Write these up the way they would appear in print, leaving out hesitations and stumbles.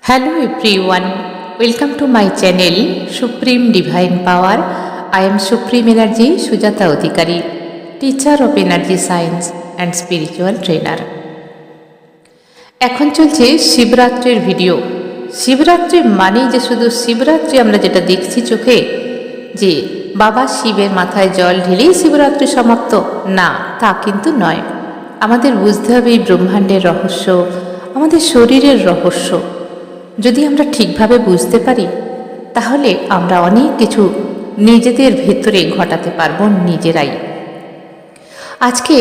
Hello everyone, welcome to my channel Supreme Divine Power. I am Supreme Energy Sujata Adhikari, teacher of Energy Science and Spiritual Trainer. এখন চলছে শিবরাত্রির video. Shivratri মানেই যে শুধু শিবরাত্রি আমরা যেটা দেখছি চোখে যে বাবা শিবের মাথায় জল ঢেলেই শিবরাত্রি সমাপ্ত, না, তা কিন্তু নয়। আমাদের বুঝতে হবে এই ব্রহ্মাণ্ডের রহস্য, আমাদের শরীরের রহস্য। যদি আমরা ঠিকভাবে বুঝতে পারি তাহলে আমরা অনেক কিছু নিজেদের ভেতরে ঘটাতে পারবো নিজেরাই। আজকে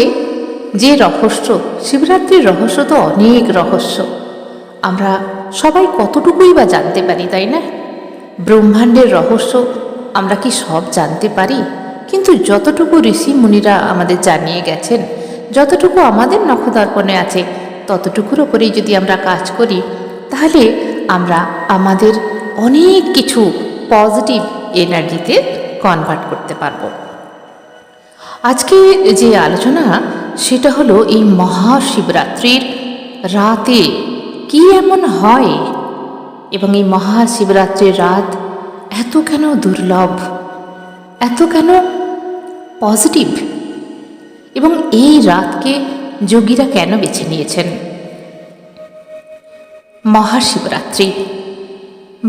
যে রহস্য, শিবরাত্রির রহস্য তো অনেক রহস্য, আমরা সবাই কতটুকুই বা জানতে পারি, তাই না? ব্রহ্মাণ্ডের রহস্য আমরা কি সব জানতে পারি? কিন্তু যতটুকু ঋষি মুনিরা আমাদের জানিয়ে গেছেন, যতটুকু আমাদের নখদর্পণে আছে, ততটুকুর ওপরেই যদি আমরা কাজ করি তাহলে আমরা আমাদের অনেক কিছু পজিটিভ এনার্জিতে কনভার্ট করতে পারবো। আজকে যে আলোচনা সেটা হলো এই মহাশিবরাত্রির রাতে কি এমন হয় এবং এই মহাশিবরাত্রির রাত এত কেন দুর্লভ, এত কেন পজিটিভ, এবং এই রাতকে যোগীরা কেন বেছে নিয়েছেন। মহাশিবরাত্রি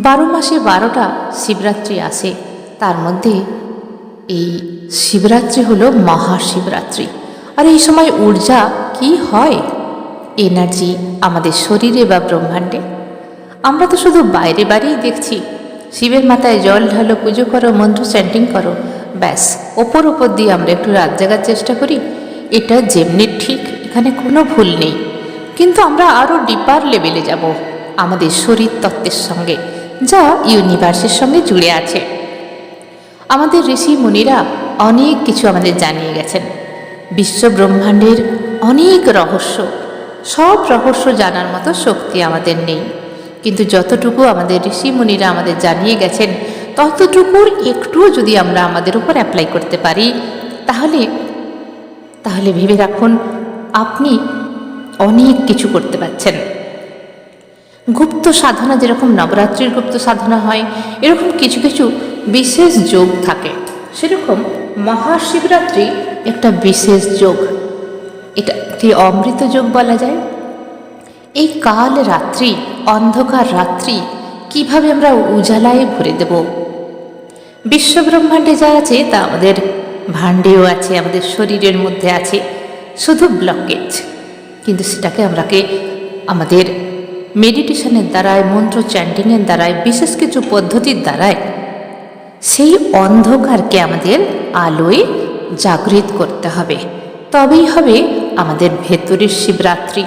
12 মাসে 12টা শিবরাত্রি আসে, তার মধ্যে এই শিবরাত্রি হলো মহাশিবরাত্রি। আর এই সময় ঊর্জা কি হয়, এনার্জি আমাদের শরীরে বা ব্রহ্মাণ্ডে। আমরা তো শুধু বাইরে বাড়িই দেখছি, শিবের মাথায় জল ঢালো, পুজো করো, মন্ত্র চ্যান্টিং করো, ব্যাস ওপর দিয়ে আমরা একটু রাত জাগার চেষ্টা করি। এটা যেমনি ঠিক, এখানে কোনো ভুল নেই, কিন্তু আমরা আরও ডিপার লেভেলে যাব আমাদের শরীর তত্ত্বের সঙ্গে, যা ইউনিভার্সের সঙ্গে জুড়ে আছে। আমাদের ঋষি মুনিরা অনেক কিছু আমাদের জানিয়ে গেছেন। বিশ্ব ব্রহ্মাণ্ডের অনেক রহস্য, সব রহস্য জানার মতো শক্তি আমাদের নেই, কিন্তু যতটুকু আমাদের ঋষি মুনিরা আমাদের জানিয়ে গেছেন ততটুকুর একটুও যদি আমরা আমাদের উপর অ্যাপ্লাই করতে পারি তাহলে ভেবে রাখুন আপনি অনেক কিছু করতে পারছেন। গুপ্ত সাধনা, যেরকম নবরাত্রির গুপ্ত সাধনা হয়, এরকম কিছু কিছু বিশেষ যোগ থাকে, সেরকম মহাশিবরাত্রি একটা বিশেষ যোগ। এটা একটি অমৃত যোগ বলা যায়। এই কাল রাত্রি, অন্ধকার রাত্রি কিভাবে আমরা উজালায় ভরে দেব। বিশ্বব্রহ্মাণ্ডে যা আছে তা আমাদের ভাণ্ডেও আছে, আমাদের শরীরের মধ্যে আছে, শুধু ব্লকেজ। কিন্তু সেটাকে আমাদের মেডিটেশনের দ্বারায়, মন্ত্র চ্যান্টিংয়ের দ্বারায়, বিশেষ কিছু পদ্ধতির দ্বারায় সেই অন্ধকারকে আমাদের আলোয় জাগৃত করতে হবে, তবেই হবে আমাদের ভেতরের শিবরাত্রি।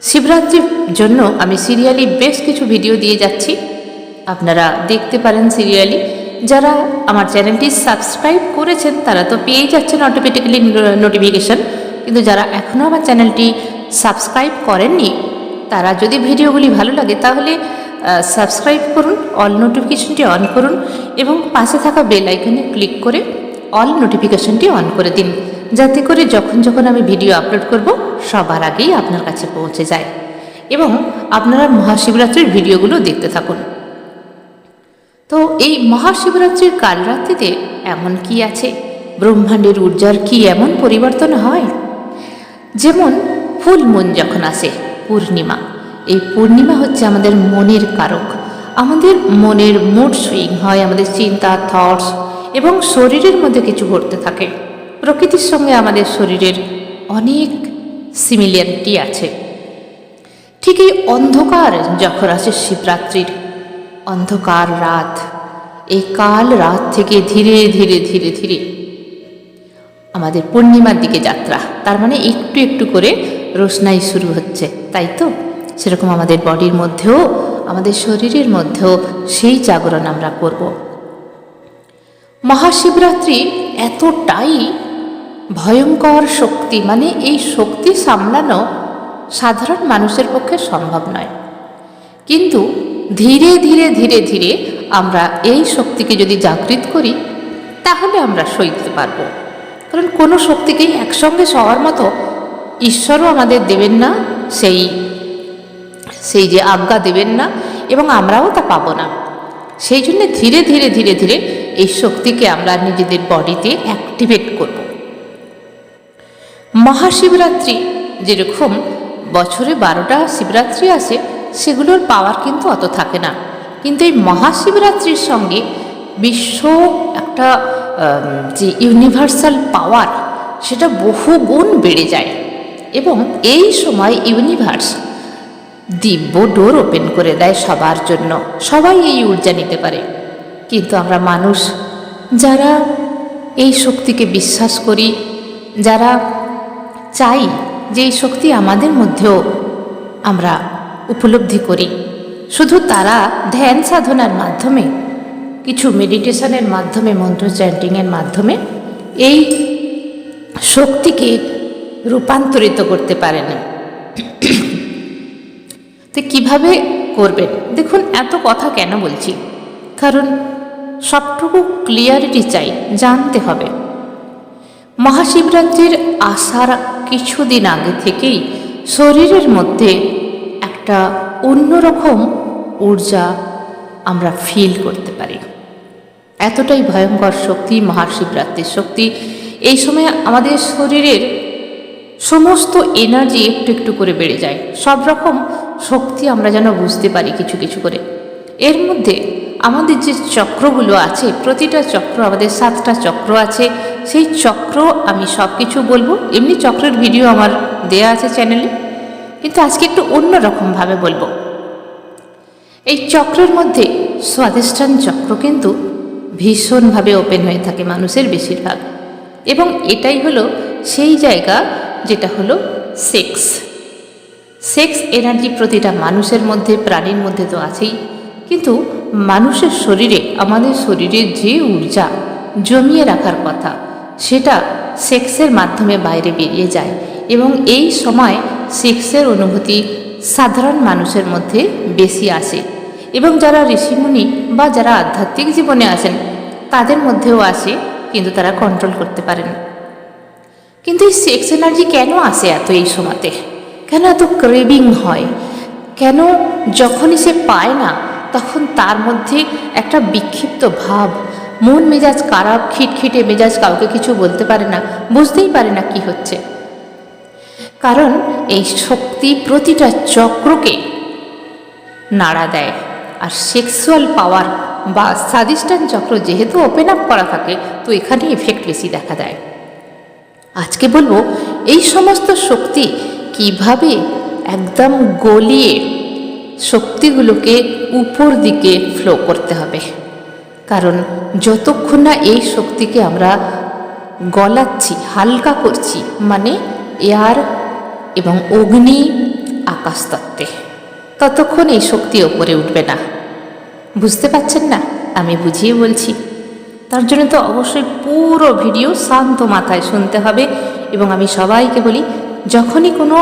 শিবরাত্রির জন্য আমি সিরিয়ালি বেশ কিছু ভিডিও দিয়ে যাচ্ছি, আপনারা দেখতে পারেন সিরিয়ালি। যারা আমার চ্যানেলটি সাবস্ক্রাইব করেছেন তারা তো পেয়েই যাচ্ছেন অটোমেটিক্যালি নোটিফিকেশান, কিন্তু যারা এখনও আমার চ্যানেলটি সাবস্ক্রাইব করেননি তারা যদি ভিডিওগুলি ভালো লাগে তাহলে সাবস্ক্রাইব করুন, অল নোটিফিকেশনটি অন করুন এবং পাশে থাকা বেল আইকনে ক্লিক করে অল নোটিফিকেশনটি অন করে দিন, যাতে করে যখন আমি ভিডিও আপলোড করব সবার আগেই আপনার কাছে পৌঁছে যায় এবং আপনারা মহাশিবরাত্রির ভিডিওগুলো দেখতে থাকুন। তো এই মহাশিবরাত্রির কালরাত্রিতে এমন কি আছে, ব্রহ্মাণ্ডের ঊর্জার কি এমন পরিবর্তন হয়। যেমন ফুল মুন যখন আসে, পূর্ণিমা, এই পূর্ণিমা হচ্ছে আমাদের মনের কারক। আমাদের মনের মুড সুইং হয়, আমাদের চিন্তা, থটস এবং শরীরের মধ্যে কিছু ঘটতে থাকে। প্রকৃতির সঙ্গে আমাদের শরীরের অনেক সিমিলারিটি আছে। ঠিক এই অন্ধকার যখন আসে শিবরাত্রির অন্ধকার রাত, এই কাল রাত থেকে ধীরে ধীরে ধীরে ধীরে আমাদের পূর্ণিমার দিকে যাত্রা, তার মানে একটু একটু করে রোশনাই শুরু হচ্ছে, তাই তো? সেরকম আমাদের বডির মধ্যেও, আমাদের শরীরের মধ্যেও সেই জাগরণ আমরা করব। মহাশিবরাত্রি এতটাই ভয়ঙ্কর শক্তি, মানে এই শক্তি সামলানো সাধারণ মানুষের পক্ষে সম্ভব নয়, কিন্তু ধীরে ধীরে ধীরে ধীরে আমরা এই শক্তিকে যদি জাগৃত করি তাহলে আমরা সইতে পারবো। কারণ কোনো শক্তিকেই একসঙ্গে সবার মতো ঈশ্বরও আমাদের দেবেন না সেই সেই যে আজ্ঞা দেবেন না এবং আমরাও তা পাবো না। সেই জন্য ধীরে ধীরে ধীরে ধীরে এই শক্তিকে আমরা নিজেদের বডিতে অ্যাক্টিভেট করব। মহাশিবরাত্রি যেরকম বছরে 12টা শিবরাত্রি আসে, সেগুলোর পাওয়ার কিন্তু অত থাকে না, কিন্তু এই মহাশিবরাত্রির সঙ্গে বিশ্ব একটা যে ইউনিভার্সাল পাওয়ার, সেটা বহু গুণ বেড়ে যায়। এবং এই সময় ইউনিভার্স দিব্য ডোর ওপেন করে দেয় সবার জন্য, সবাই এই ঊর্জা নিতে পারে। কিন্তু আমরা মানুষ যারা এই শক্তিকে বিশ্বাস করি, যারা চাই যে এই শক্তি আমাদের মধ্যেও আমরা উপলব্ধি করি, শুধু তারা ধ্যান সাধনার মাধ্যমে, কিছু মেডিটেশনের মাধ্যমে, মন্ত্র চ্যান্টিংয়ের মাধ্যমে এই শক্তিকে রূপান্তরিত করতে পারে না। তো কীভাবে করবেন? দেখুন, এত কথা কেন বলছি, কারণ সবটুকু ক্লিয়ারিটি চাই, জানতে হবে। মহাশিবরাত্রির আসার কিছুদিন আগে থেকেই শরীরের মধ্যে একটা অন্যরকম ঊর্জা আমরা ফিল করতে পারি। এতটাই ভয়ঙ্কর শক্তি মহাশিবরাত্রির শক্তি। এই সময় আমাদের শরীরের সমস্ত এনার্জি একটু একটু করে বেড়ে যায়, সব রকম শক্তি আমরা যেন বুঝতে পারি কিছু কিছু করে। এর মধ্যে আমাদের যে চক্রগুলো আছে, প্রতিটা চক্র, আমাদের 7টা চক্র আছে, সেই চক্র আমি সব কিছু বলবো। এমনি চক্রের ভিডিও আমার দেয়া আছে চ্যানেলে, কিন্তু আজকে একটু অন্য রকমভাবে বলবো। এই চক্রের মধ্যে স্বাধিষ্ঠান চক্র কিন্তু ভীষণভাবে ওপেন হয়ে থাকে মানুষের বেশিরভাগ, এবং এটাই হলো সেই জায়গা যেটা হলো সেক্স এনার্জি প্রতিটা মানুষের মধ্যে, প্রাণীর মধ্যে তো আছেই, কিন্তু মানুষের শরীরে, আমাদের শরীরে যে ঊর্জা জমিয়ে রাখার কথা, সেটা সেক্সের মাধ্যমে বাইরে বেরিয়ে যায়। এবং এই সময় সেক্সের অনুভূতি সাধারণ মানুষের মধ্যে বেশি আসে, এবং যারা ঋষিমুনি বা যারা আধ্যাত্মিক জীবনে আসেন তাদের মধ্যেও আসে, কিন্তু তারা কন্ট্রোল করতে পারেন। কিন্তু এই সেক্স এনার্জি কেন আসে এত এই সময়তে? কেন এত ক্রেভিং হয়? কেন যখনই সে পায় না তখন তার মধ্যে একটা বিক্ষিপ্ত ভাব, মন মেজাজ খারাপ, খিটখিটে মেজাজ, কাউকে কিছু বলতে পারে না, বুঝতেই পারে না কি হচ্ছে? কারণ এই শক্তি প্রতিটা চক্রকে নাড়া দেয়। আর সেক্সুয়াল পাওয়ার বা স্বাধিষ্ঠান চক্র যেহেতু ওপেন আপ করা থাকে, তো এখানে এফেক্ট বেশি দেখা দেয়। আজকে বলবো এই সমস্ত শক্তি কিভাবে একদম গলিয়ে শক্তিগুলোকে উপর দিকে ফ্লো করতে হবে। কারণ যতক্ষণ না এই শক্তিকে আমরা গলাচ্ছি, হালকা করছি, মানে এয়ার এবং অগ্নি আকাশতত্ত্বে, ততক্ষণ এই শক্তি ওপরে উঠবে না। বুঝতে পারছেন না? আমি বুঝিয়ে বলছি। তার জন্য তো অবশ্যই পুরো ভিডিও শান্ত মাথায় শুনতে হবে। এবং আমি সবাইকে বলি, যখনই কোনো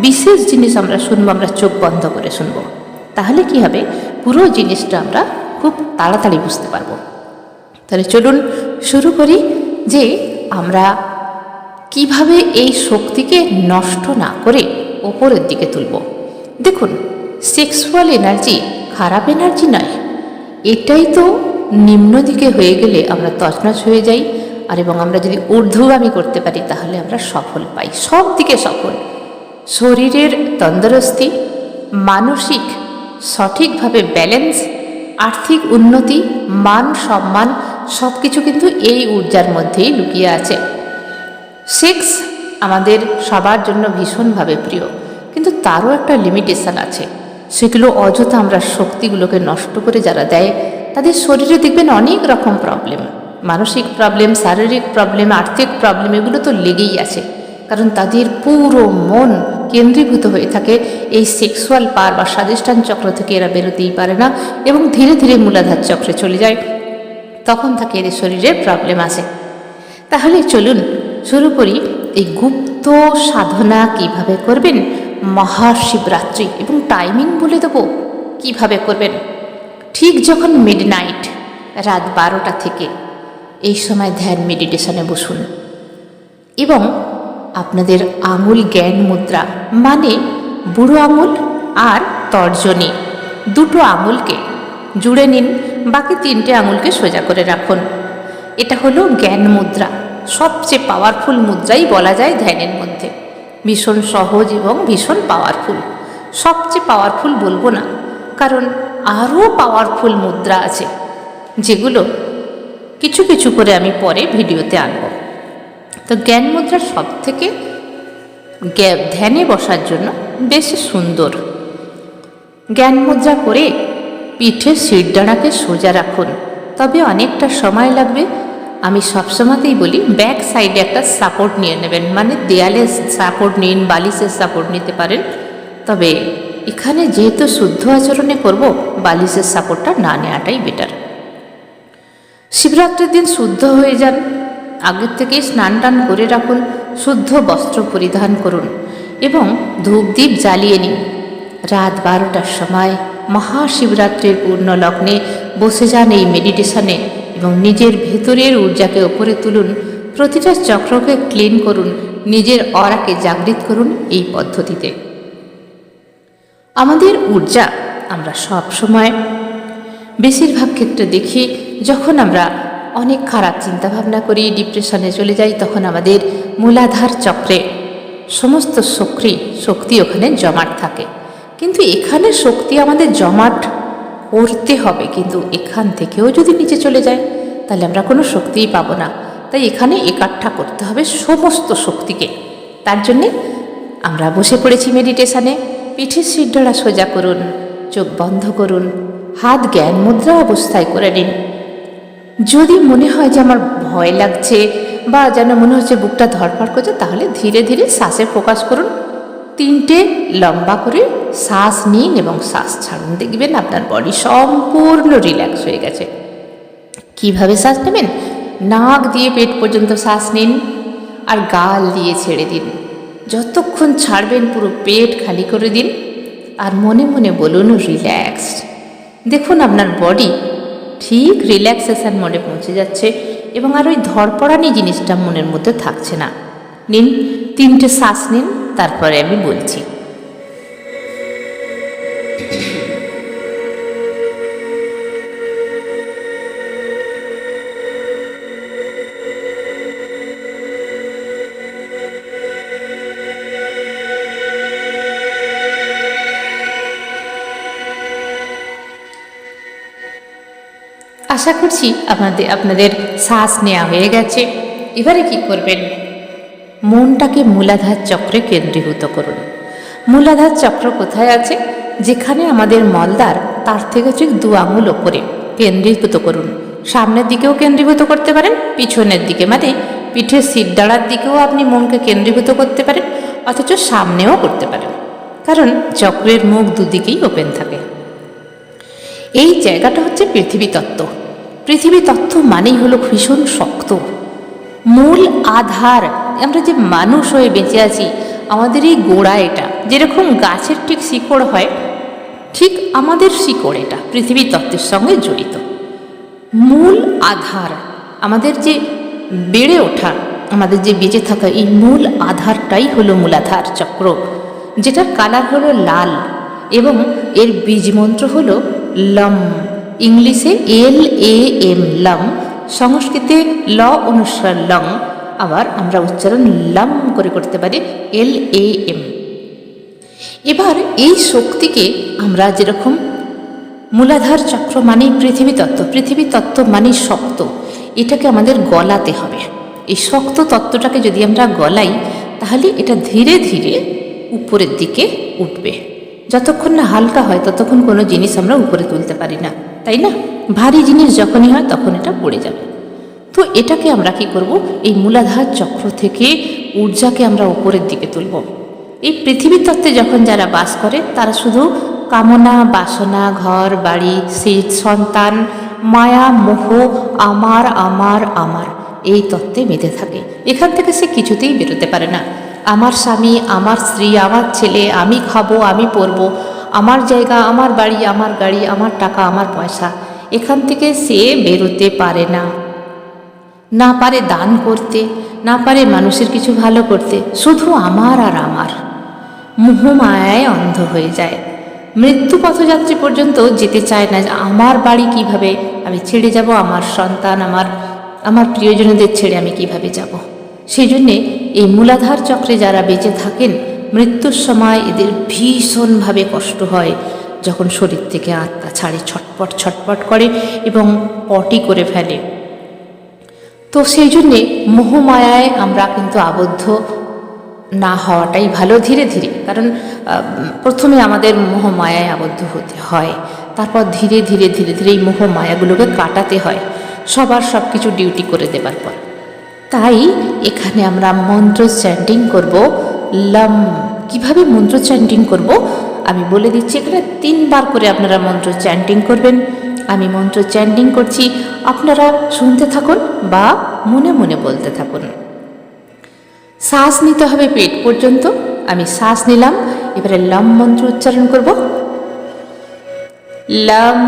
বিশেষ জিনিস আমরা শুনবো, আমরা চোখ বন্ধ করে শুনবো, তাহলে কি হবে, পুরো জিনিসটা আমরা খুব তাড়াতাড়ি বুঝতে পারবো। তাহলে চলুন শুরু করি যে আমরা কিভাবে এই শক্তিকে নষ্ট না করে ওপরের দিকে তুলব। দেখুন, সেক্সুয়াল এনার্জি খারাপ এনার্জি নয়, এটাই তো নিম্ন দিকে হয়ে গেলে আমরা তছনছ হয়ে যাই। আর এবং আমরা যদি ঊর্ধ্বগামী করতে পারি তাহলে আমরা সফল পাই, সব দিকে সফল। শরীরের তন্দুরস্তি, মানসিক সঠিকভাবে ব্যালেন্স, আর্থিক উন্নতি, মান সম্মান, সব কিছু কিন্তু এই ঊর্জার মধ্যেই লুকিয়ে আছে। সেক্স আমাদের সবার জন্য ভীষণভাবে প্রিয়, কিন্তু তারও একটা লিমিটেশন আছে। সেগুলো অযথা আমরা শক্তিগুলোকে নষ্ট করে যারা দেয়, তাদের শরীরে দেখবেন অনেক রকম প্রবলেম, মানসিক প্রবলেম, শারীরিক প্রবলেম, আর্থিক প্রবলেম, এগুলো তো লেগেই আছে। কারণ তাদের পুরো মন কেন্দ্রীভূত হয়ে থাকে এই সেক্সুয়াল পাওয়ার বা স্বাধিষ্ঠান চক্র থেকে। এরা বেরোতেই পারে না এবং ধীরে ধীরে মূলাধার চক্রে চলে যায়, তখন থেকে এদের শরীরে প্রবলেম আসে। তাহলে চলুন শুরু করি এই গুপ্ত সাধনা কিভাবে করবেন মহাশিবরাত্রি, এবং টাইমিং বলে দেবো কিভাবে করবেন। ঠিক যখন মিডনাইট, রাত 12টা থেকে এই সময় ধ্যান মেডিটেশনে বসুন এবং আপনাদের আঙুল জ্ঞান মুদ্রা, মানে বুড়ো আঙুল আর তর্জনী দুটো আঙুলকে জুড়ে নিন, বাকি তিনটে আঙুলকে সোজা করে রাখুন। এটা হলো জ্ঞান মুদ্রা, সবচেয়ে পাওয়ারফুল মুদ্রাই বলা যায় ধ্যানের মধ্যে। ভীষণ সহজ এবং ভীষণ পাওয়ারফুল। সবচেয়ে পাওয়ারফুল বলবো না, কারণ আরও পাওয়ারফুল মুদ্রা আছে, যেগুলো কিছু কিছু করে আমি পরে ভিডিওতে আনব। তো জ্ঞান মুদ্রা সব থেকে ধ্যানে বসার জন্য বেশ সুন্দর। জ্ঞান মুদ্রা করে পিঠে শিরদাঁড়াকে সোজা রাখুন, তবে অনেকটা সময় লাগবে। আমি সবসময়তেই বলি ব্যাক সাইডে একটা সাপোর্ট নিয়ে নেবেন, মানে দেয়ালে সাপোর্ট নিন, বালিশের সাপোর্ট নিতে পারেন। তবে এখানে যেহেতু শুদ্ধ আচরণে করব, বালিশের সাপোর্টটা না নেওয়াটাই বেটার। শিবরাত্রির দিন শুদ্ধ হয়ে যান, আগের থেকেই স্নান টান করে রাখুন, শুদ্ধ বস্ত্র পরিধান করুন এবং ধূপদীপ জ্বালিয়ে নিন। রাত 12টার সময় মহাশিবরাত্রির পূর্ণ লগ্নে বসে যান এই মেডিটেশনে এবং নিজের ভেতরের ঊর্জাকে ওপরে তুলুন। প্রতিটা চক্রকে ক্লিন করুন, নিজের অরাকে জাগৃত করুন এই পদ্ধতিতে। আমাদের ঊর্জা আমরা সব সময় বেশিরভাগ ক্ষেত্রে দেখি, যখন আমরা অনেক খারাপ চিন্তাভাবনা করি, ডিপ্রেশনে চলে যাই, তখন আমাদের মূলাধার চক্রে সমস্ত শক্তি ওখানে জমাট থাকে। কিন্তু এখানে শক্তি আমাদের জমাট করতে হবে, কিন্তু এখান থেকেও যদি নিচে চলে যায় তাহলে আমরা কোনো শক্তিই পাবো না। তাই এখানে একাঠা করতে হবে সমস্ত শক্তিকে। তার জন্যে আমরা বসে পড়েছি মেডিটেশানে। পিঠের শিরদাঁড়া সোজা করুন, চোখ বন্ধ করুন, হাত জ্ঞান মুদ্রা অবস্থায় করে নিন। যদি মনে হয় যে আমার ভয় লাগছে বা যেন মনে হচ্ছে বুকটা ধড়ফড় করছে, তাহলে ধীরে ধীরে শ্বাসে ফোকাস করুন। 3টে লম্বা করে শ্বাস নিন এবং শ্বাস ছাড়ুন, দেখবেন আপনার বডি সম্পূর্ণ রিল্যাক্স হয়ে গেছে। কিভাবে শ্বাস নেবেন? নাক দিয়ে পেট পর্যন্ত শ্বাস নিন আর গাল দিয়ে ছেড়ে দিন। যতক্ষণ ছাড়বেন পুরো পেট খালি করে দিন আর মনে মনে বলুন রিল্যাক্সড। দেখুন আপনার বডি ঠিক রিল্যাক্সেশন মোডে পৌঁছে যাচ্ছে এবং আর ওই ধড়পড়ানি জিনিসটা মনের মধ্যে থাকছে না। নিন 3টে শ্বাস নিন, তারপরে আমি বলছি। আশা করছি আপনাদের শ্বাস নেওয়া হয়ে গেছে। এবারে কি করবেন? মনটাকে মূলাধার চক্রে কেন্দ্রীভূত করুন। মূলাধার চক্র কোথায় আছে? যেখানে আমাদের মলদ্বার, তার থেকে ঠিক 2 আঙুল ওপরে কেন্দ্রীভূত করুন। সামনের দিকেও কেন্দ্রীভূত করতে পারেন, পিছনের দিকে মানে পিঠের শিরদাঁড়ার দিকেও আপনি মনকে কেন্দ্রীভূত করতে পারেন, অথচ সামনেও করতে পারেন, কারণ চক্রের মুখ দুদিকেই ওপেন থাকে। এই জায়গাটা হচ্ছে পৃথিবী তত্ত্ব। পৃথিবী তত্ত্ব মানেই হলো ভীষণ শক্ত মূল আধার। আমরা যে মানুষ হয়ে বেঁচে আছি, আমাদের এই গোড়া এটা, যেরকম গাছের ঠিক শিকড় হয়, ঠিক আমাদের শিকড় এটা পৃথিবী তত্ত্বের সঙ্গে জড়িত। মূল আধার, আমাদের যে বেড়ে ওঠা, আমাদের যে বেঁচে থাকা, এই মূল আধারটাই হলো মূলাধার চক্র, যেটার কালার হলো লাল এবং এর বীজ মন্ত্র হলো লম। ইংলিশে LAM, লম। সংস্কৃতে ল অনুসার লং। আবার আমরা উচ্চারণ লম করে করতে পারি LAM। এবার এই শক্তিকে আমরা যেরকম মূলাধার চক্র মানে পৃথিবী তত্ত্ব, পৃথিবী তত্ত্ব মানে শক্ত, এটাকে আমাদের গলাতে হবে। এই শক্ত তত্ত্বটাকে যদি আমরা গলাই, তাহলে এটা ধীরে ধীরে উপরের দিকে উঠবে। যতক্ষণ না হালকা হয় ততক্ষণ কোনো জিনিস আমরা উপরে তুলতে পারি না, তাই না? ভারী জিনিস যখনই হয় তখন এটা পড়ে যাবে। তো এটাকে আমরা কি করব? এই মূলাধার চক্র থেকে ঊর্জাকে আমরা উপরের দিকে তুলব। এই পৃথিবী তত্ত্বে যখন যারা বাস করে, তারা শুধু কামনা, বাসনা, ঘর বাড়ি, শীত, সন্তান, মায়া, মোহ, আমার আমার আমার এই তত্ত্বে বেঁধে থাকে। এখান থেকে সে কিছুতেই বেরোতে পারে না। আমার স্বামী, আমার স্ত্রী, আমার ছেলে, আমি খাবো, আমি পরবো, আমার জায়গা, আমার বাড়ি, আমার গাড়ি, আমার টাকা, আমার পয়সা, এখান থেকে সে বেরোতে পারে না। না পারে দান করতে, না পারে মানুষের কিছু ভালো করতে, শুধু আমার আর আমার। মোহমায়ায় অন্ধ হয়ে যায়। মৃত্যু পথযাত্রী পর্যন্ত যেতে চায় না যে আমার বাড়ি কিভাবে আমি ছেড়ে যাব, আমার সন্তান, আমার প্রিয়জনদের ছেড়ে আমি কিভাবে যাব। সেই জন্যে এই মূলাধার চক্রে যারা বেঁচে থাকেন, মৃত্যুর সময় এদের ভীষণভাবে কষ্ট হয়, যখন শরীর থেকে আত্মা ছাড়ে, ছটপট ছটপট করে এবং পটি করে ফেলে। তো সেই জন্যে মোহমায়ায় আমরা কিন্তু আবদ্ধ না হওয়াটাই ভালো, ধীরে ধীরে। কারণ প্রথমে আমাদের মোহমায়ায় আবদ্ধ হতে হয়, তারপর ধীরে ধীরে ধীরে ধীরে এই মোহমায়াগুলোকে কাটাতে হয়, সবার সব কিছু ডিউটি করে দেবার পর। তাই এখানে আমরা মন্ত্র চ্যান্টিং করব। লাম কিভাবে মন্ত্র চ্যান্টিং করব আমি বলে দিচ্ছি। এখানে 3 বার করে আপনারা মন্ত্র চ্যান্টিং করবেন। আমি মন্ত্র চ্যান্টিং করছি, আপনারা শুনতে থাকুন বা মনে মনে বলতে থাকুন। শ্বাস নিতে হবে পেট পর্যন্ত। আমি শ্বাস নিলাম, এবারে লম মন্ত্র উচ্চারণ করব। লম।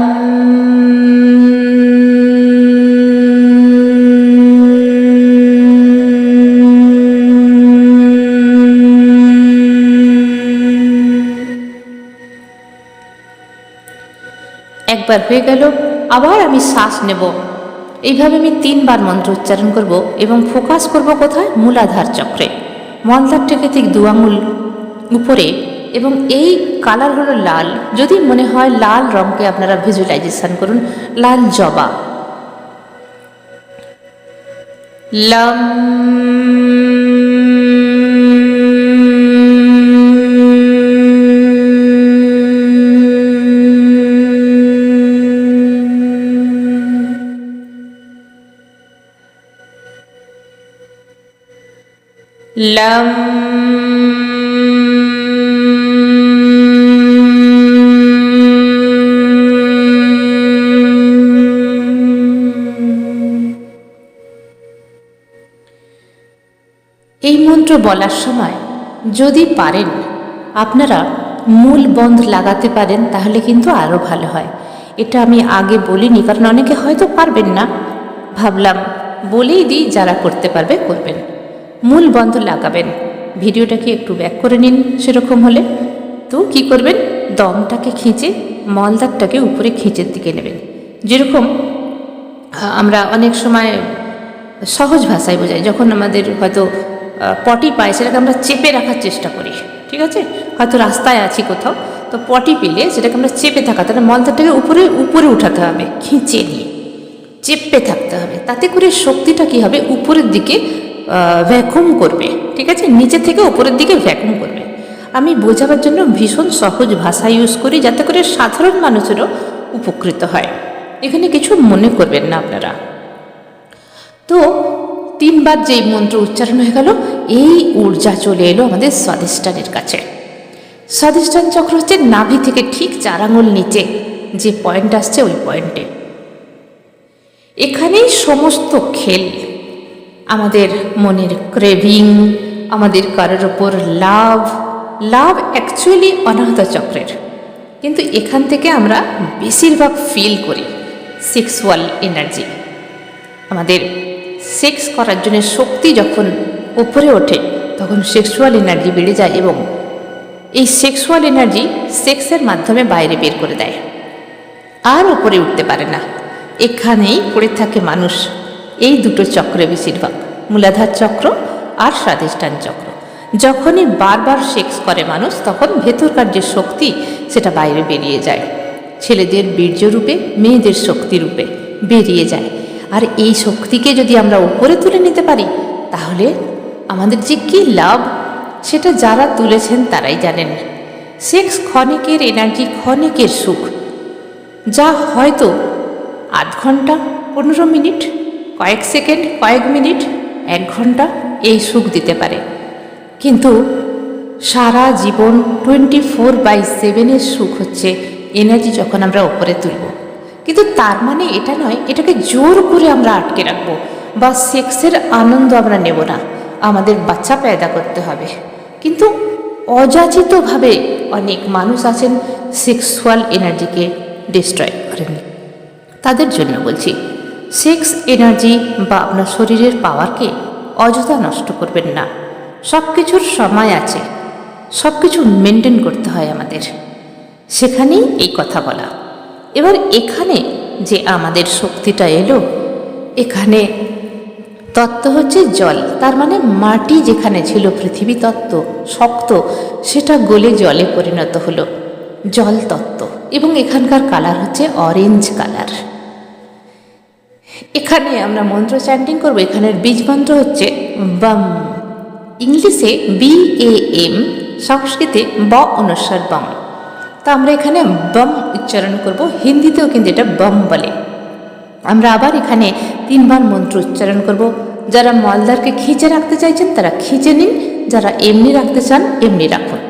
একবার হয়ে গেল, আবার আমি শ্বাস নেব। এইভাবে আমি 3 বার মন্ত্র উচ্চারণ করব এবং ফোকাস করব কোথায়? মূলাধার চক্রে। মলদার থেকে ঠিক 2 আঙুল উপরে, এবং এই কালার হলো লাল। যদি মনে হয় লাল রঙকে আপনারা ভিজুয়ালাইজেশন করুন, লাল জবা। লম। লম। এই মন্ত্র বলার সময় যদি পারেন আপনারা মূল বন্ধ লাগাতে পারেন, তাহলে কিন্তু আরও ভালো হয়। এটা আমি আগে বলিনি, কারণ অনেকে হয়তো পারবেন না, ভাবলাম বলেই দিই, যারা করতে পারবে করবেন। মূল বন্ধ লাগাবেন। ভিডিওটাকে একটু ব্যাক করে নিন সেরকম হলে। তো কি করবেন? দমটাকে খিঁচে মলদারটাকে উপরে খিঁচের দিকে নেবেন। যেরকম আমরা অনেক সময় সহজ ভাষায় বোঝাই, যখন আমাদের হয়তো পটি পায়, সেটাকে আমরা চেপে রাখার চেষ্টা করি, ঠিক আছে? হয়তো রাস্তায় আছি কোথাও, তো পটি পেলে সেটাকে আমরা চেপে থাকা, তাহলে মলদারটাকে উপরে উপরে উঠাতে হবে, খিঁচে নিয়ে চেপে থাকতে হবে। তাতে করে শক্তিটা কি হবে? উপরের দিকে ভ্যাকুম করবে, ঠিক আছে? নিচে থেকে উপরের দিকে ভ্যাকুম করবে। আমি বোঝাবার জন্য ভীষণ সহজ ভাষা ইউজ করি, যাতে করে সাধারণ মানুষেরও উপকৃত হয়। এখানে কিছু মনে করবেন না আপনারা। তো 3 বার যেই মন্ত্র উচ্চারণ হয়ে গেল, এই ঊর্জা চলে এলো আমাদের স্বাধিষ্ঠানের কাছে। স্বাধিষ্ঠান চক্র হচ্ছে নাভি থেকে ঠিক 4 আঙুল নিচে যে পয়েন্ট আসছে, ওই পয়েন্টে। এখানেই সমস্ত খেল, আমাদের মনের ক্রেভিং, আমাদের কারোর ওপর লাভ অ্যাকচুয়ালি অনাহত চক্রের, কিন্তু এখান থেকে আমরা বেশিরভাগ ফিল করি সেক্সুয়াল এনার্জি। আমাদের সেক্স করার জন্য শক্তি যখন উপরে ওঠে, তখন সেক্সুয়াল এনার্জি বেড়ে যায়, এবং এই সেক্সুয়াল এনার্জি সেক্সের মাধ্যমে বাইরে বের করে দেয়, আর উপরে উঠতে পারে না। এখানেই পড়ে থাকে মানুষ, এই দুটো চক্রে বেশিরভাগ, মূলাধার চক্র আর স্বাধিষ্ঠান চক্র। যখনই বারবার সেক্স করে মানুষ, তখন ভেতরকার যে শক্তি সেটা বাইরে বেরিয়ে যায়, ছেলেদের বীর্য রূপে, মেয়েদের শক্তি রূপে বেরিয়ে যায়। আর এই শক্তিকে যদি আমরা উপরে তুলে নিতে পারি, তাহলে আমাদের যে কী লাভ, সেটা যারা তুলেছেন তারাই জানেন। সেক্স ক্ষণিকের এনার্জি, ক্ষণিকের সুখ, যা হয়তো আধ ঘন্টা, 15 মিনিট, কয়েক সেকেন্ড, কয়েক মিনিট, 1 ঘন্টা এই সুখ দিতে পারে, কিন্তু সারা জীবন 24/7 সুখ হচ্ছে এনার্জি যখন আমরা উপরে তুলব। কিন্তু তার মানে এটা নয় এটাকে জোর করে আমরা আটকে রাখবো বা সেক্সের আনন্দ আমরা নেব না। আমাদের বাচ্চা পয়দা করতে হবে। কিন্তু অযাচিতভাবে অনেক মানুষ আছেন সেক্সুয়াল এনার্জিকে ডিস্ট্রয় করেন। তাদের জন্য বলছি, সেক্স এনার্জি বা আপনার শরীরের পাওয়ারকে অযথা নষ্ট করবেন না। সব কিছুর সময় আছে, সব কিছু মেনটেন করতে হয় আমাদের। সেখানেই এই কথা বলা। এবার এখানে যে আমাদের শক্তিটা এলো, এখানে তত্ত্ব হচ্ছে জল, তার মানে মাটি যেখানে ছিল পৃথিবী তত্ত্ব শক্ত, সেটা গলে জলে পরিণত হলো, জল তত্ত্ব। এবং এখানকার কালার হচ্ছে অরেঞ্জ কালার। এখানে আমরা মন্ত্র চ্যান্টিং করব। এখানের বীজ মন্ত্র হচ্ছে বম, ইংলিশে BAM, সংস্কৃতে ব অনুস্বার বম। তো আমরা এখানে বম উচ্চারণ করব, হিন্দিতেও কিন্তু এটা বম বলে। আমরা আবার এখানে 3 বার মন্ত্র উচ্চারণ করব। যারা মলদারকে খিঁচে রাখতে চাইছেন তারা খিঁচে নিন, যারা এমনি রাখতে চান এমনি রাখুন।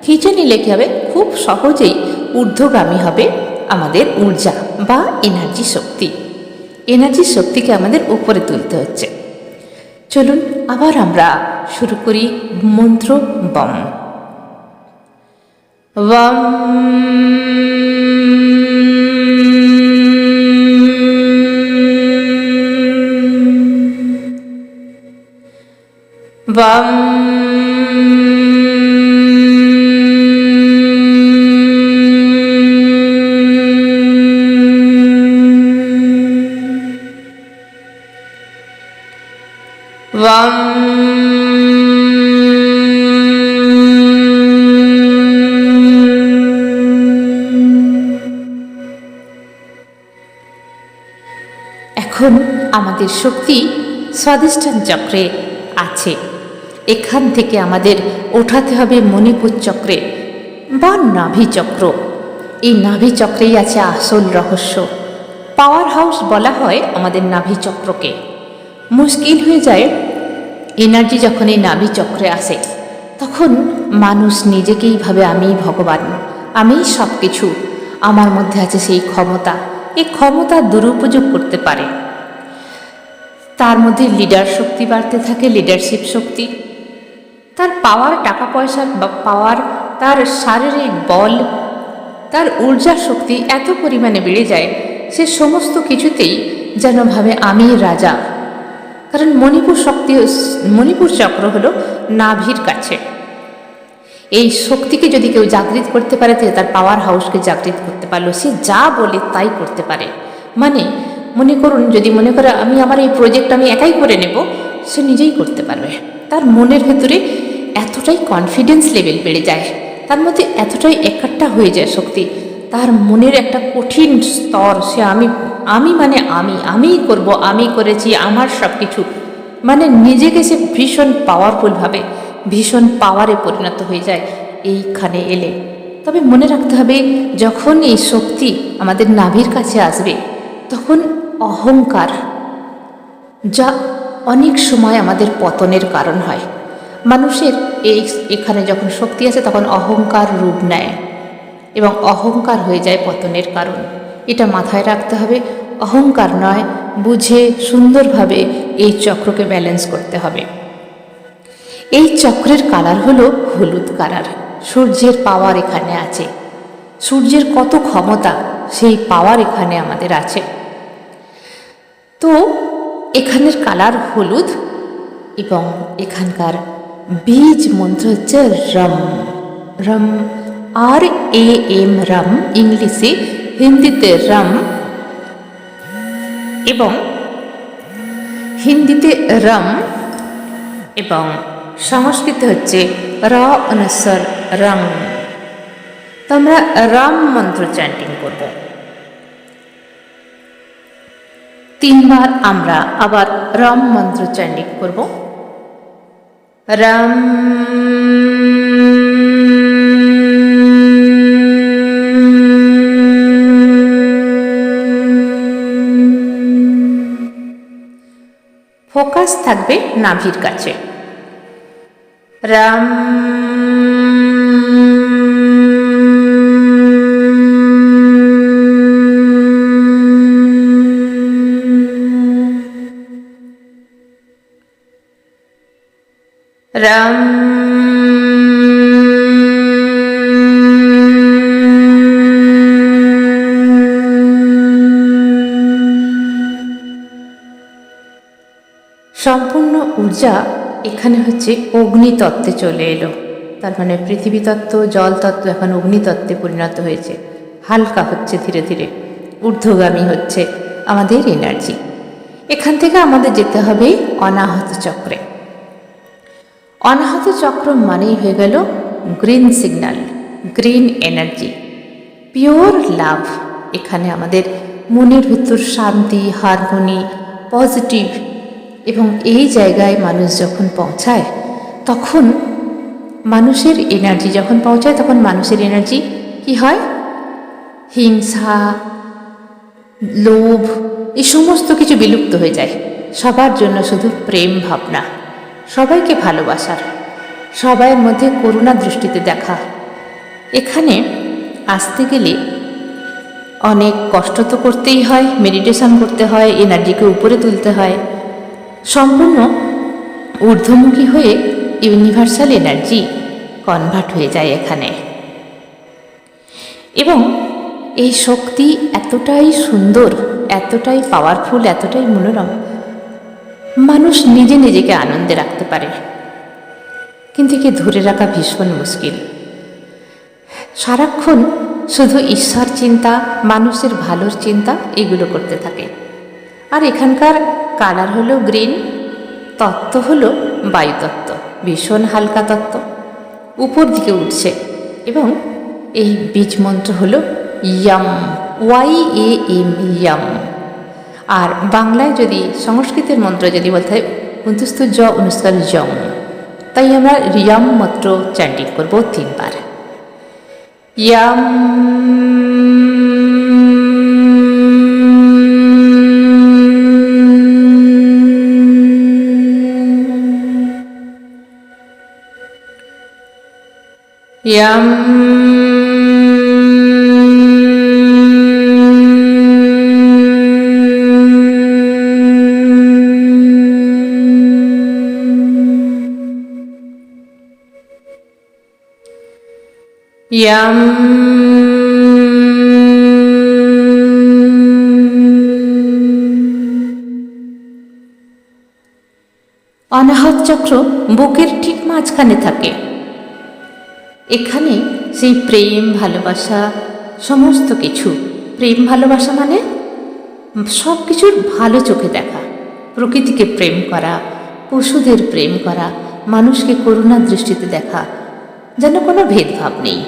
খিঁচে নিলে কী হবে, খুব সহজেই ঊর্ধ্বগামী হবে আমাদের ঊর্জা বা এনার্জি শক্তি। এনার্জি শক্তিকে আমাদের উপরে তুলতে হচ্ছে। চলুন আবার আমরা শুরু করি মন্ত্র বম। বম বম বম এখন আমাদের শক্তি স্বাধিষ্ঠান চক্রে আছে। এখান থেকে আমাদের ওঠাতে হবে মণিপুর চক্রে বা নাভি চক্র। এই নাভি চক্রেই আছে আসল রহস্য। পাওয়ার হাউস বলা হয় আমাদের নাভি চক্রকে। মুশকিল হয়ে যায় এনার্জি যখন এই নাভি চক্রে আসে, তখন মানুষ নিজেকেই ভাবে আমিই ভগবান, আমিই সব কিছু, আমার মধ্যে আছে সেই ক্ষমতা। এই ক্ষমতা দুরুপযোগ করতে পারে। তার মধ্যে লিডার শক্তি বাড়তে থাকে, লিডারশিপ শক্তি, তার পাওয়ার, টাকা পয়সার পাওয়ার, তার শারীরিক বল, তার ঊর্জা শক্তি এত পরিমাণে বেড়ে যায়, সে সমস্ত কিছুতেই যেন ভাবে আমি রাজা। কারণ মণিপুর চক্র হলো নাভির কাছে। এই শক্তিকে যদি কেউ জাগৃত করতে পারে, তার পাওয়ার হাউসকে জাগৃত করতে পারলো, সে যা বলে তাই করতে পারে। মানে মনে করুন, যদি মনে করে আমি আমার এই প্রজেক্ট আমি একাই করে নেব, সে নিজেই করতে পারবে। তার মনের ভেতরে এতটাই কনফিডেন্স লেভেল বেড়ে যায়, তার মধ্যে এতটাই একাট্টা হয়ে যায় শক্তি, তার মনের একটা কঠিন স্তর, সে আমি মানে আমিই করব, আমি করেছি, আমার সব কিছু, মানে নিজেকে সে ভীষণ পাওয়ারফুল ভাবে, ভীষণ পাওয়ারে পরিণত হয়ে যায় এইখানে এলে। তবে মনে রাখতে হবে, যখন এই শক্তি আমাদের নাভির কাছে আসবে, তখন অহংকার, যা অনেক সময় আমাদের পতনের কারণ হয়। মানুষের এখানে যখন শক্তি আসে তখন অহংকার রূপ নেয় এবং অহংকার হয়ে যায় পতনের কারণ। এটা মাথায় রাখতে হবে। অহংকার নয়, বুঝে সুন্দরভাবে এই চক্রকে ব্যালেন্স করতে হবে। এই চক্রের কালার হলো হলুদ কালার। সূর্যের পাওয়ার এখানে আছে, সূর্যের কত ক্ষমতা, সেই পাওয়ার এখানে আমাদের আছে। তো এখানের কালার হলুদ এবং এখানকার বীজ মন্ত্র হচ্ছে রম। রম, RAM, রম ইংলিশে, হিন্দিতে রম এবং হিন্দিতে রম এবং সংস্কৃত হচ্ছে অনুস্বার রং। তো আমরা রাম মন্ত্র চ্যান্টিং করব। 3 বার আমরা আবার রাম মন্ত্র চ্যান্টিং করব। রাম ফোকাস থাকবে নাভির কাছে। রাম রাম সম্পূর্ণ ঊর্জা এখানে হচ্ছে অগ্নিতত্ত্বে চলে এলো। তার মানে পৃথিবী তত্ত্ব, জল তত্ত্ব এখন অগ্নিতত্ত্বে পরিণত হয়েছে, হালকা হচ্ছে, ধীরে ধীরে ঊর্ধ্বগামী হচ্ছে আমাদের এনার্জি। এখান থেকে আমাদের যেতে হবে অনাহত চক্রে। অনাহত চক্র মানেই হয়ে গেল green signal, green energy, pure লাভ। এখানে আমাদের মনের ভিতর শান্তি, হারমোনি, পজিটিভ, এবং এই জায়গায় মানুষ যখন পৌঁছায় তখন মানুষের এনার্জি যখন পৌঁছায় তখন মানুষের এনার্জি কি হয়? হিংসা, লোভ, এই সমস্ত কিছু বিলুপ্ত হয়ে যায়। সবার জন্য শুধু প্রেম ভাবনা, সবাইকে ভালোবাসার, সবাইয়ের মধ্যে করুণা দৃষ্টিতে দেখা। এখানে আসতে গেলে অনেক কষ্ট তো করতেই হয়, মেডিটেশন করতে হয়, এনার্জিকে উপরে তুলতে হয়, সম্পূর্ণ ঊর্ধ্বমুখী হয়ে ইউনিভার্সাল এনার্জি কনভার্ট হয়ে যায় এখানে। এবং এই শক্তি এতটাই সুন্দর, এতটাই পাওয়ারফুল, এতটাই মনোরম, মানুষ নিজে নিজেকে আনন্দে রাখতে পারে, কিন্তু একে ধরে রাখা ভীষণ মুশকিল। সারাক্ষণ শুধু ঈশ্বর চিন্তা, মানুষের ভালোর চিন্তা, এগুলো করতে থাকে। আর এখানকার কালার হলো গ্রিন, তত্ত্ব হলো বায়ুতত্ত্ব, ভীষণ হালকা তত্ত্ব, উপর দিকে উঠছে। এবং এই বীজ মন্ত্র হলো ইয়াম, YAM, ইয়াম। আর বাংলায় যদি সংস্কৃতের মন্ত্র যদি বলতে হয় উন্তস্থ জ অনুষ্কার জম, তাই আমরা রিয়াম মন্ত্র চ্যান্টিং করব 3 বার। ইয়াম ইয়াম ইয়াম অনাহত চক্র বুকের ঠিক মাঝখানে থাকে। এখানে সেই প্রেম, ভালোবাসা, সমস্ত কিছু, প্রেম ভালোবাসা মানে সব কিছুর ভালো চোখে দেখা, প্রকৃতিকে প্রেম করা, পশুদের প্রেম করা, মানুষকে করুণার দৃষ্টিতে দেখা, যেন কোনো ভেদভাব নেই।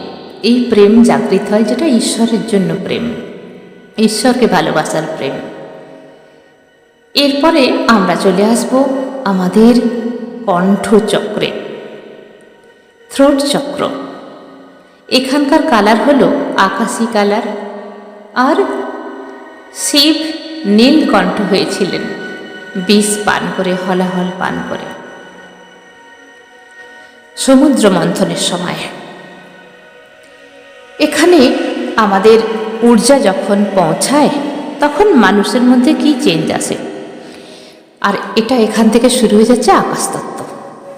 এই প্রেম জাগৃত হয়, যেটা ঈশ্বরের জন্য প্রেম, ঈশ্বরকে ভালোবাসার প্রেম। এরপরে আমরা চলে আসব আমাদের কণ্ঠচক্রে, থ্রোট চক্র। এখানকার কালার হলো আকাশি কালার। আর শিব নীলকণ্ঠ হয়েছিলেন বিষ পান করে, হলাহল পান করে, সমুদ্র মন্থনের সময়। এখানে আমাদের ঊর্জা যখন পৌঁছায় তখন মানুষের মধ্যে কি চেঞ্জ আসে। আর এটা এখান থেকে শুরু হয়ে যাচ্ছে আকাশতত্ত্ব।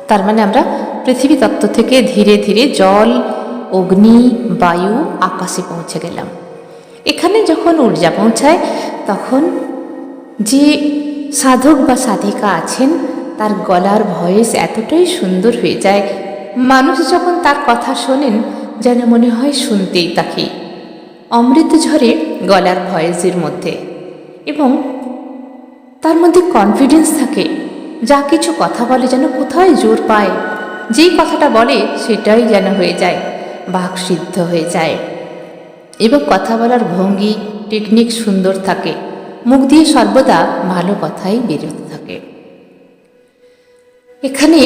তার মানে আমরা পৃথিবী তত্ত্ব থেকে ধীরে ধীরে জল, অগ্নি, বায়ু, আকাশে পৌঁছে গেলাম। এখানে যখন ঊর্জা পৌঁছায় তখন যে সাধক বা সাধিকা আছেন তার গলার ভয়েস এতটাই সুন্দর হয়ে যায়, মানুষ যখন তার কথা শোনেন যেন মনে হয় শুনতেই থাকি, অমৃত ঝরে গলার ভয়েসের মধ্যে। এবং তার মধ্যে কনফিডেন্স থাকে, যা কিছু কথা বলে যেন কোথায় জোর পায়, যেই কথাটা বলে সেটাই যেন হয়ে যায়, বাক সিদ্ধ হয়ে যায়। এবং কথা বলার ভঙ্গি, টেকনিক সুন্দর থাকে, মুখ দিয়ে সর্বদা ভালো কথাই বেরোতে থাকে। এখানে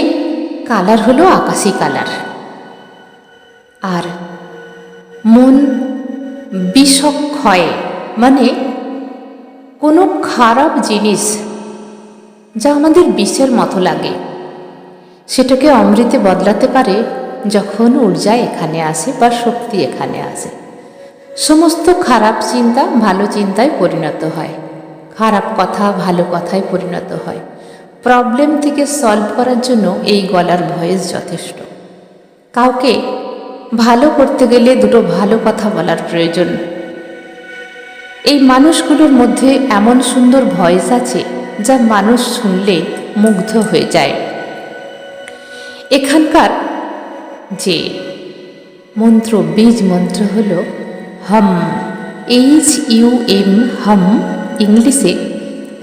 কালার হলো আকাশি কালার। আর মন বিষক্ষয় মানে কোনো খারাপ জিনিস যা আমাদের বিষের মতো লাগে সেটাকে অমৃতে বদলাতে পারে যখন ঊর্জা এখানে আসে বা শক্তি এখানে আসে। সমস্ত খারাপ চিন্তা ভালো চিন্তায় পরিণত হয়, খারাপ কথা ভালো কথায় পরিণত হয়। প্রবলেম থেকে সলভ করার জন্য এই গলার ভয়েস যথেষ্ট। কাউকে ভালো করতে গেলে দুটো ভালো কথা বলার প্রয়োজন। এই মানুষগুলোর মধ্যে এমন সুন্দর ভয়েস আছে যা মানুষ শুনলে মুগ্ধ হয়ে যায়। এখানকার যে মন্ত্র, বীজ মন্ত্র হল হাম, HUM, হাম ইংলিশে,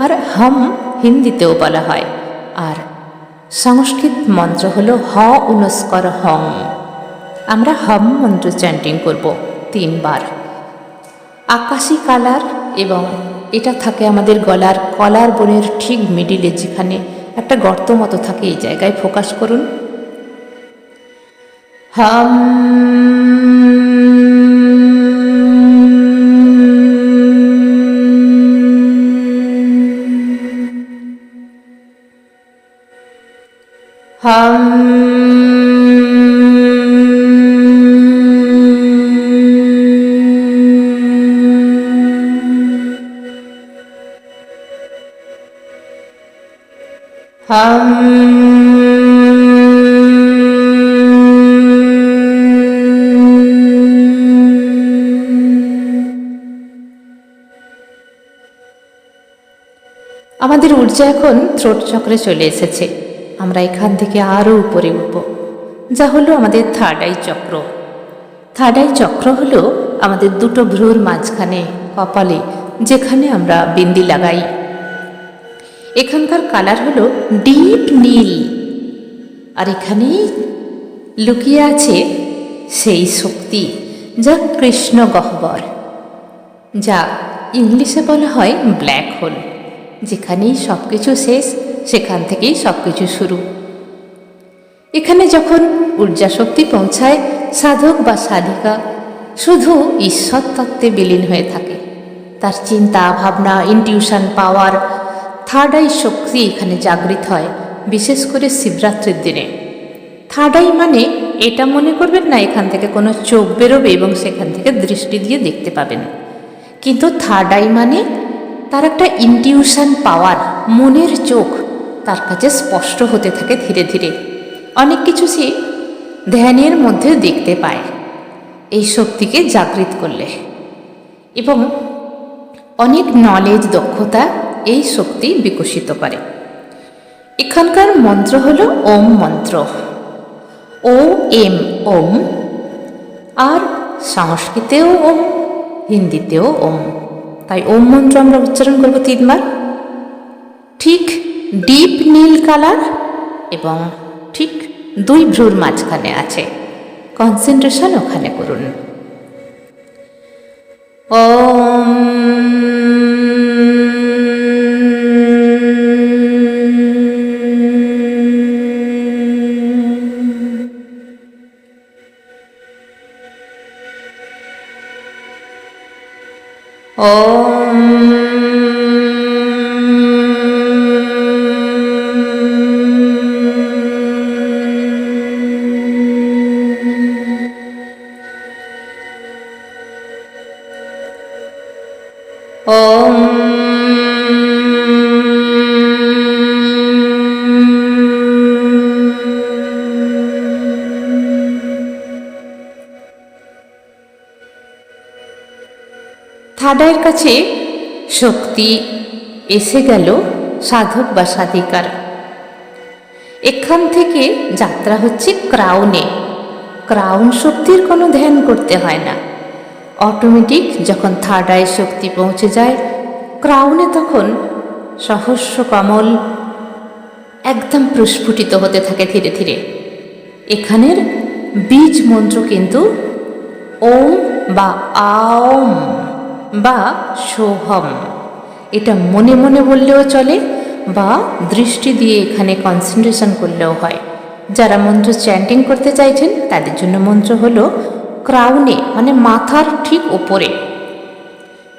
আর হাম হিন্দিতেও বলা হয়। আর সংস্কৃত মন্ত্র হল হ হং। আমরা হাম মন্ত্র চ্যান্টিং করব 3 বার। আকাশি কালার, এবং এটা থাকে আমাদের গলার কলার বোনের ঠিক মিডিলে, যেখানে একটা গর্ত মতো থাকে, এই জায়গায় ফোকাস করুন। হাম হাম আমাদের ঊর্জা এখন থ্রোট চক্রে চলে এসেছে। আমরা এখান থেকে আরও উপরে উঠব, যা হলো আমাদের থার্ড আই চক্র। থার্ড আই চক্র হলো আমাদের দুটো ভ্রুর মাঝখানে কপালে, যেখানে আমরা বিন্দি লাগাই। এখানকার কালার হলো ডিপ নীল, আর এখানেই লুকিয়ে আছে সেই শক্তি, যা কৃষ্ণ গহ্বর, যা ইংলিশে বলা হয় ব্ল্যাক হোল। যেখানেই সব কিছু শেষ, সেখান থেকেই সব কিছু শুরু। এখানে যখন ঊর্জা শক্তি পৌঁছায়, সাধক বা সাধিকা শুধু ঈশ্বর তত্ত্বে বিলীন হয়ে থাকে। তার চিন্তা ভাবনা, ইনটিউশন পাওয়ার, থার্ড আই শক্তি এখানে জাগৃত হয়, বিশেষ করে শিবরাত্রির দিনে। থার্ড আই মানে এটা মনে করবেন না এখান থেকে কোনো চোখ বেরোবে এবং সেখান থেকে দৃষ্টি দিয়ে দেখতে পাবেন, কিন্তু থার্ড আই মানে তার একটা ইনটিউশন পাওয়ার, মনের চোখ তার কাছে স্পষ্ট হতে থাকে ধীরে ধীরে। অনেক কিছু সে ধ্যানের মধ্যে দেখতে পায় এই শক্তিকে জাগৃত করলে, এবং অনেক নলেজ, দক্ষতা এই শক্তি বিকশিত করে। এখানকার মন্ত্র হলো ওম মন্ত্র, OM, ওম। আর সংস্কৃতেও ওম, হিন্দিতেও ওম। তাই ওম মন্ত্র আমরা উচ্চারণ করব 3 বার। ঠিক ডিপ নীল কালার, এবং ঠিক 2 ভ্রুর মাঝখানে আছে। কনসেন্ট্রেশন ওখানে করুন। ওম থার্ড আইয়ের কাছে শক্তি এসে গেল সাধক বা সাধিকার। এখান থেকে যাত্রা হচ্ছে ক্রাউনে। ক্রাউন শক্তির কোনো ধ্যান করতে হয় না, অটোমেটিক যখন থার্ড আই শক্তি পৌঁছে যায় ক্রাউনে, তখন সহস্র কমল একদম প্রস্ফুটিত হতে থাকে ধীরে ধীরে। এখানের বীজ মন্ত্র কিন্তু ওম বা আওম বা সোহম। এটা মনে মনে বললেও চলে, বা দৃষ্টি দিয়ে এখানে কনসেন্ট্রেশন করলেও হয়। যারা মন্ত্র চ্যান্টিং করতে চাইছেন তাদের জন্য মন্ত্র হলো ক্রাউনে, মানে মাথার ঠিক ওপরে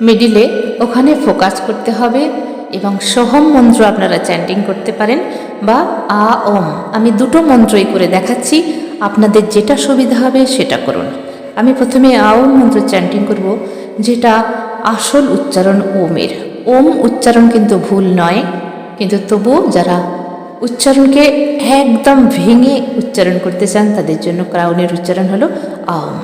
মিডিলে, ওখানে ফোকাস করতে হবে। এবং সোহম মন্ত্র আপনারা চ্যান্টিং করতে পারেন, বা আ ওম। আমি দুটো মন্ত্রই করে দেখাচ্ছি, আপনাদের যেটা সুবিধা হবে সেটা করুন। আমি প্রথমে আ ওম মন্ত্র চ্যান্টিং করব, যেটা আসল উচ্চারণ ওমের। ওম উচ্চারণ কিন্তু ভুল নয়, কিন্তু তবুও যারা উচ্চারণকে একদম ভেঙে উচ্চারণ করতে চান তাদের জন্য ক্রাউনের উচ্চারণ হলো আম।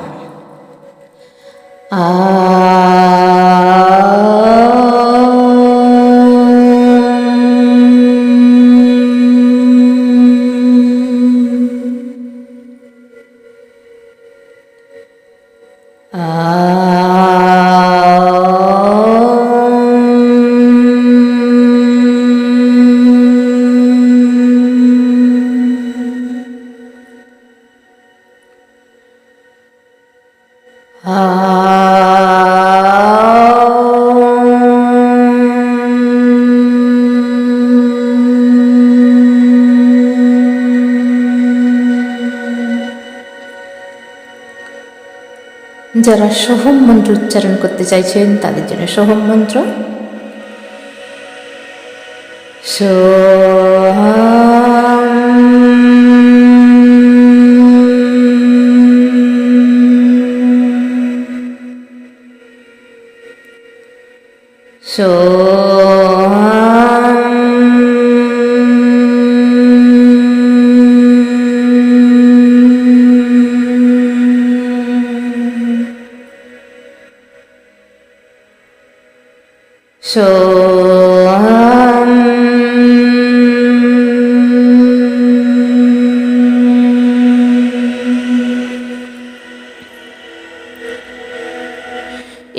যারা সোহম মন্ত্র উচ্চারণ করতে চাইছেন তাদের জন্য সোহম মন্ত্র।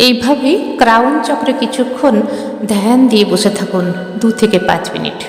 এইভাবে ক্রাউন চক্রে কিছুক্ষণ ধ্যান দিয়ে বসে থাকুন 2 থেকে 5 মিনিট।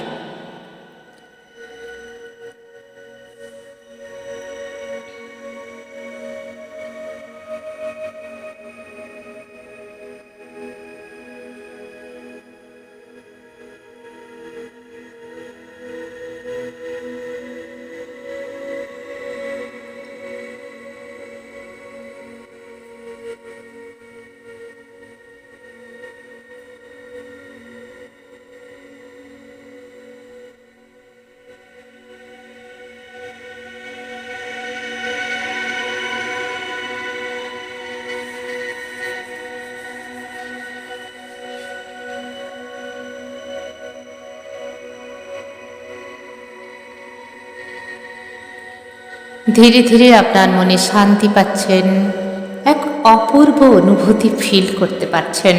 ধীরে ধীরে আপনার মনে শান্তি পাচ্ছেন, এক অপূর্ব অনুভূতি ফিল করতে পারছেন।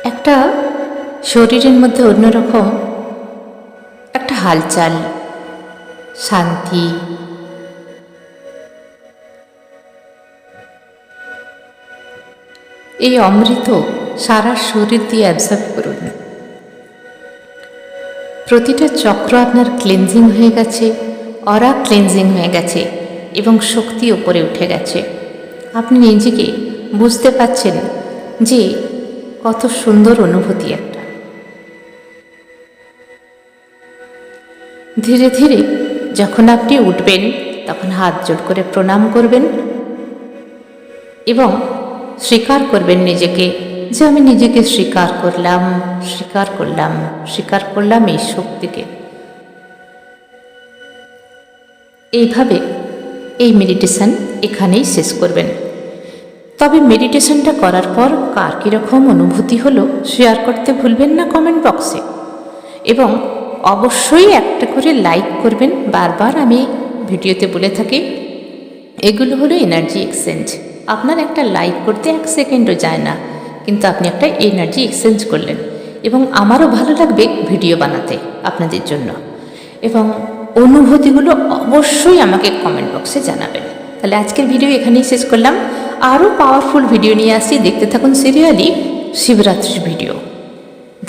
একটা শরীরের মধ্যে অন্যরকম একটা হালচাল, শান্তি। এই অমৃত সারা শরীর দিয়ে অ্যাবজর্ব করুন। প্রতিটা চক্র আপনার ক্লিনজিং হয়ে গেছে, অরা ক্লিনজিং হয়ে গেছে এবং শক্তি উপরে উঠে গেছে। আপনি নিজেকে বুঝতে পাচ্ছেন যে কত সুন্দর অনুভূতি একটা। ধীরে ধীরে যখন আপনি উঠবেন তখন হাত জোড় করে প্রণাম করবেন এবং স্বীকার করবেন নিজেকে যে আমি নিজেকে স্বীকার করলাম, স্বীকার করলাম, স্বীকার করলাম এই শক্তিকে। এইভাবে এই মেডিটেশন এখানেই শেষ করবেন। তবে মেডিটেশনটা করার পর কার কীরকম অনুভূতি হলো শেয়ার করতে ভুলবেন না কমেন্ট বক্সে, এবং অবশ্যই একটা করে লাইক করবেন। বারবার আমি ভিডিওতে বলে থাকি এগুলো হলো এনার্জি এক্সচেঞ্জ। আপনার একটা লাইক করতে 1 সেকেন্ডও যায় না, কিন্তু আপনি একটা এনার্জি এক্সচেঞ্জ করলেন এবং আমারও ভালো লাগবে ভিডিও বানাতে আপনাদের জন্য। এবং অনুভূতিগুলো অবশ্যই আমাকে কমেন্ট বক্সে জানাবেন। তাহলে আজকের ভিডিও এখানেই শেষ করলাম। আরও পাওয়ারফুল ভিডিও নিয়ে আসছি, দেখতে থাকুন সিরিয়ালি শিবরাত্রির ভিডিও।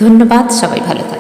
ধন্যবাদ, সবাই ভালো থাকুন।